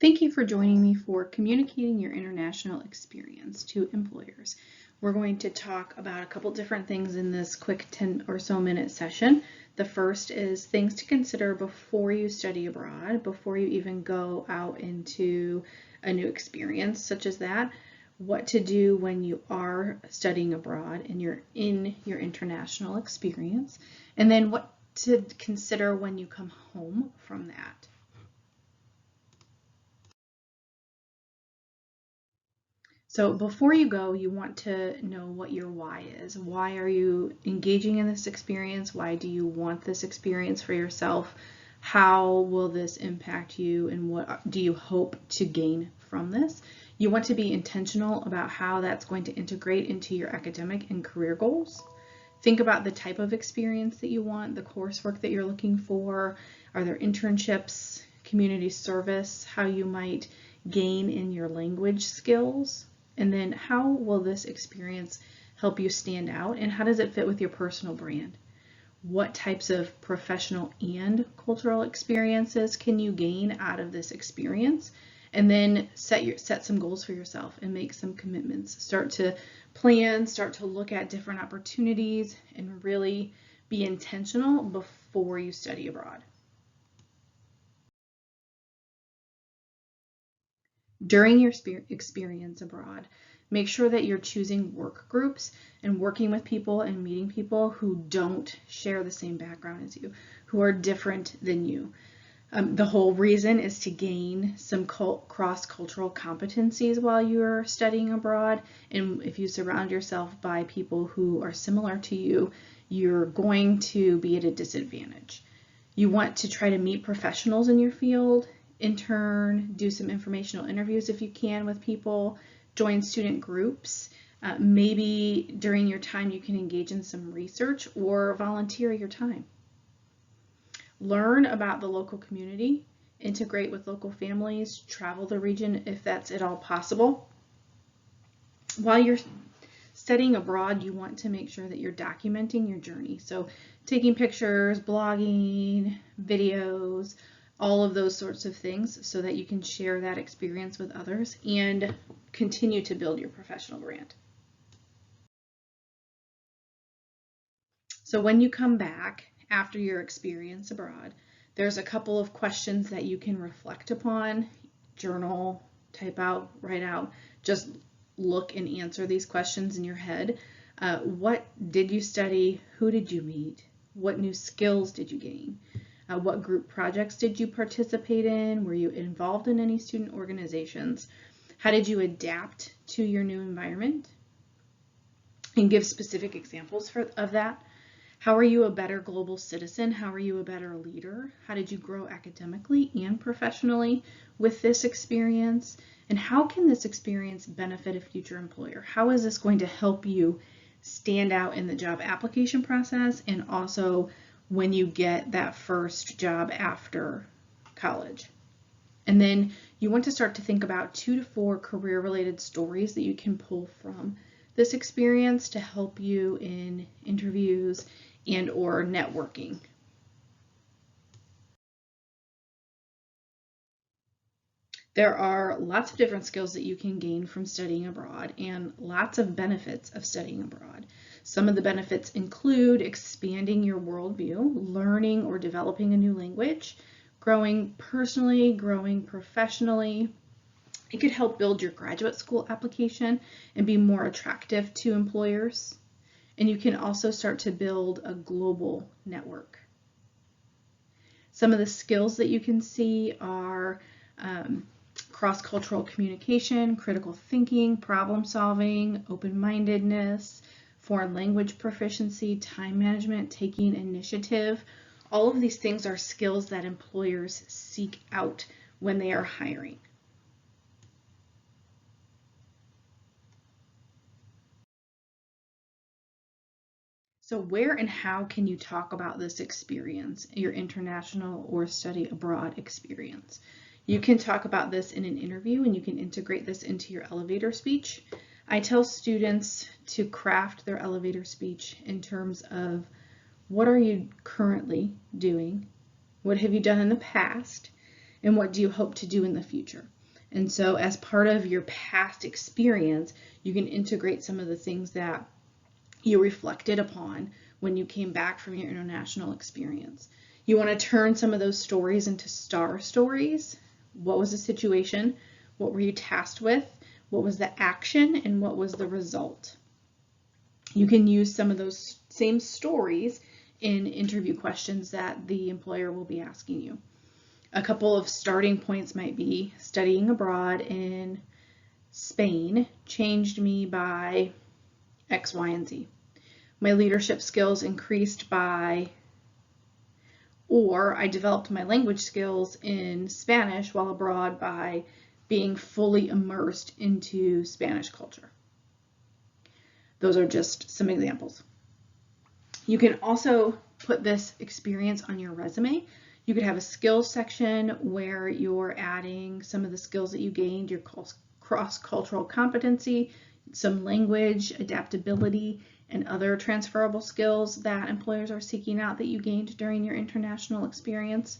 Thank you for joining me for Communicating Your International Experience to Employers. We're going to talk about a couple different things in this quick 10 or so minute session. The first is things to consider before you study abroad, before you even go out into a new experience such as that. What to do when you are studying abroad and you're in your international experience, and then what to consider when you come home from that. So before you go, you want to know what your why is. Why are you engaging in this experience? Why do you want this experience for yourself? How will this impact you, and what do you hope to gain from this? You want to be intentional about how that's going to integrate into your academic and career goals. Think about the type of experience that you want, the coursework that you're looking for. Are there internships, community service, how you might gain in your language skills? And then how will this experience help you stand out, and how does it fit with your personal brand? What types of professional and cultural experiences can you gain out of this experience? And then set some goals for yourself and make some commitments. Start to plan, start to look at different opportunities, and really be intentional before you study abroad. During your experience abroad, make sure that you're choosing work groups and working with people and meeting people who don't share the same background as you, who are different than you. The whole reason is to gain some cross-cultural competencies while you're studying abroad. And if you surround yourself by people who are similar to you, you're going to be at a disadvantage. You want to try to meet professionals in your field, intern, do some informational interviews if you can with people, join student groups. Maybe during your time you can engage in some research or volunteer your time. Learn about the local community, integrate with local families, travel the region if that's at all possible. While you're studying abroad, you want to make sure that you're documenting your journey. So taking pictures, blogging, videos, all of those sorts of things so that you can share that experience with others and continue to build your professional brand. So when you come back after your experience abroad, there's a couple of questions that you can reflect upon, journal, type out, write out, just look and answer these questions in your head. What did you study? Who did you meet? What new skills did you gain? What group projects did you participate in? Were you involved in any student organizations? How did you adapt to your new environment? And give specific examples of that. How are you a better global citizen? How are you a better leader? How did you grow academically and professionally with this experience? And how can this experience benefit a future employer? How is this going to help you stand out in the job application process and also when you get that first job after college? And then you want to start to think about 2 to 4 career-related stories that you can pull from this experience to help you in interviews and or networking. There are lots of different skills that you can gain from studying abroad and lots of benefits of studying abroad. Some of the benefits include expanding your worldview, learning or developing a new language, growing personally, growing professionally. It could help build your graduate school application and be more attractive to employers. And you can also start to build a global network. Some of the skills that you can see are cross-cultural communication, critical thinking, problem solving, open-mindedness, foreign language proficiency, time management, taking initiative. All of these things are skills that employers seek out when they are hiring. So where and how can you talk about this experience, your international or study abroad experience? You can talk about this in an interview and you can integrate this into your elevator speech. I tell students to craft their elevator speech in terms of what are you currently doing? What have you done in the past? And what do you hope to do in the future? And so as part of your past experience, you can integrate some of the things that you reflected upon when you came back from your international experience. You want to turn some of those stories into star stories. What was the situation? What were you tasked with? What was the action? And what was the result? You can use some of those same stories in interview questions that the employer will be asking you. A couple of starting points might be studying abroad in Spain changed me by X, Y, and Z. My leadership skills increased by, or I developed my language skills in Spanish while abroad by being fully immersed into Spanish culture. Those are just some examples. You can also put this experience on your resume. You could have a skills section where you're adding some of the skills that you gained, your cross-cultural competency, some language, adaptability, and other transferable skills that employers are seeking out that you gained during your international experience.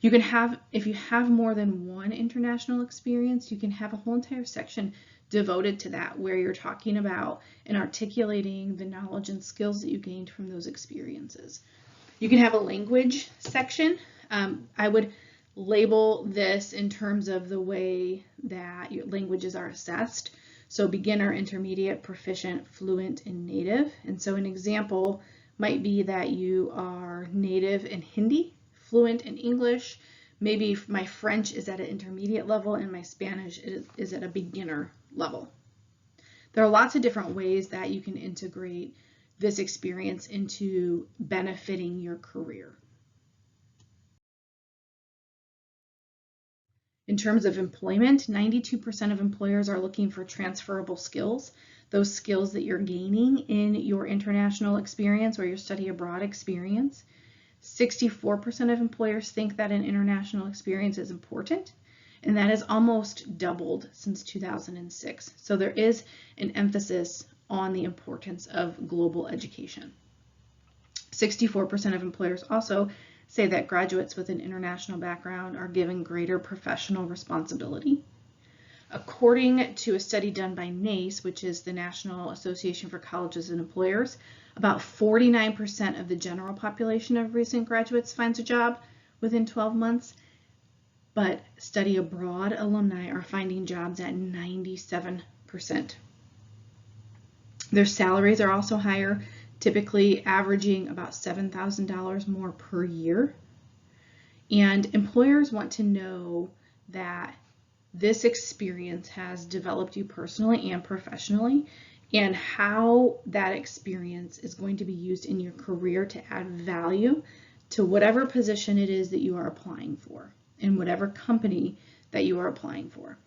You can have, if you have more than one international experience, you can have a whole entire section devoted to that where you're talking about and articulating the knowledge and skills that you gained from those experiences. You can have a language section. I would label this in terms of the way that your languages are assessed. So beginner, intermediate, proficient, fluent, and native. And so an example might be that you are native in Hindi, fluent in English. Maybe my French is at an intermediate level and my Spanish is at a beginner level. There are lots of different ways that you can integrate this experience into benefiting your career. In terms of employment, 92% of employers are looking for transferable skills, those skills that you're gaining in your international experience or your study abroad experience. 64% of employers think that an international experience is important, and that has almost doubled since 2006. So there is an emphasis on the importance of global education. 64% of employers also say that graduates with an international background are given greater professional responsibility. According to a study done by NACE, which is the National Association for Colleges and Employers, about 49% of the general population of recent graduates finds a job within 12 months, but study abroad alumni are finding jobs at 97%. Their salaries are also higher, typically averaging about $7,000 more per year. And employers want to know that this experience has developed you personally and professionally, and how that experience is going to be used in your career to add value to whatever position it is that you are applying for, in whatever company that you are applying for.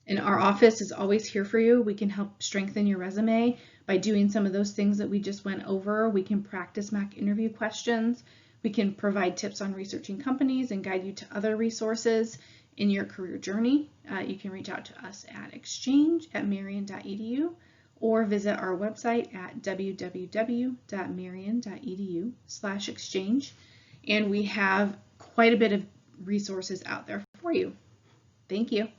And our office is always here for you. We can help strengthen your resume by doing some of those things that we just went over. We can practice mock interview questions. We can provide tips on researching companies and guide you to other resources in your career journey. You can reach out to us at exchange@marian.edu or visit our website at www.marian.edu/exchange. And we have quite a bit of resources out there for you. Thank you.